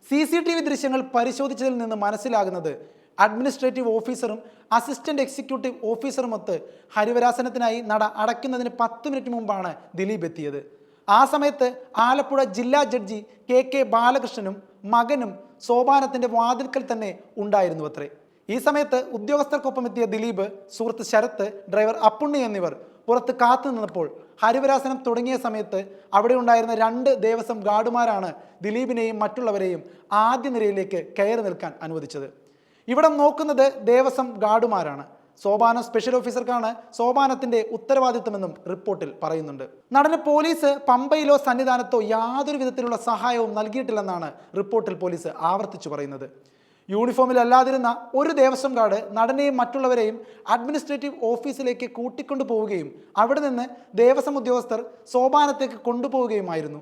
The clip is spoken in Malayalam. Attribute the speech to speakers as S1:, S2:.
S1: CCTV ദൃശ്യങ്ങൾ പരിശോധിച്ചതിൽ നിന്ന് മനസ്സിലാകുന്നത് അഡ്മിനിസ്ട്രേറ്റീവ് ഓഫീസറും അസിസ്റ്റന്റ് എക്സിക്യൂട്ടീവ് ഓഫീസറുമൊത്ത് ഹരിവരാസനത്തിനായി നട അടയ്ക്കുന്നതിന് 10 മിനിറ്റ് മുമ്പാണ് ദിലീപ് എത്തിയത്. ആ സമയത്ത് ആലപ്പുഴ ജില്ലാ ജഡ്ജി KK ബാലകൃഷ്ണനും മകനും സോപാനത്തിന്റെ വാതിൽക്കൽ തന്നെ ഉണ്ടായിരുന്നു അത്രേ. ഈ സമയത്ത് ഉദ്യോഗസ്ഥർക്കൊപ്പം എത്തിയ ദിലീപ്, സുഹൃത്ത് ശരത്ത്, ഡ്രൈവർ അപ്പുണ്ണി എന്നിവർ പുറത്ത് കാത്തു നിന്നപ്പോൾ ഹരിവരാസനം തുടങ്ങിയ സമയത്ത് അവിടെ ഉണ്ടായിരുന്ന 2 ദേവസ്വം ഗാർഡുമാരാണ് ദിലീപിനെയും മറ്റുള്ളവരെയും ആദ്യ നിരയിലേക്ക് കയറി നിൽക്കാൻ അനുവദിച്ചത്. ഇവിടെ നോക്കുന്നത് ദേവസ്വം ഗാർഡുമാരാണ്. സോപാനം സ്പെഷ്യൽ ഓഫീസർക്കാണ് സോപാനത്തിന്റെ ഉത്തരവാദിത്തമെന്നും റിപ്പോർട്ടിൽ പറയുന്നുണ്ട്. നടന് പോലീസ് പമ്പയിലോ സന്നിധാനത്തോ യാതൊരു വിധത്തിലുള്ള സഹായവും നൽകിയിട്ടില്ലെന്നാണ് റിപ്പോർട്ടിൽ പോലീസ് ആവർത്തിച്ചു പറയുന്നത്. യൂണിഫോമിൽ അല്ലാതിരുന്ന ഒരു ദേവസ്വം ഗാർഡ് നടനെയും മറ്റുള്ളവരെയും അഡ്മിനിസ്ട്രേറ്റീവ് ഓഫീസിലേക്ക് കൂട്ടിക്കൊണ്ടു പോവുകയും അവിടെ നിന്ന് ദേവസ്വം ഉദ്യോഗസ്ഥർ സോപാനത്തേക്ക് കൊണ്ടുപോവുകയുമായിരുന്നു.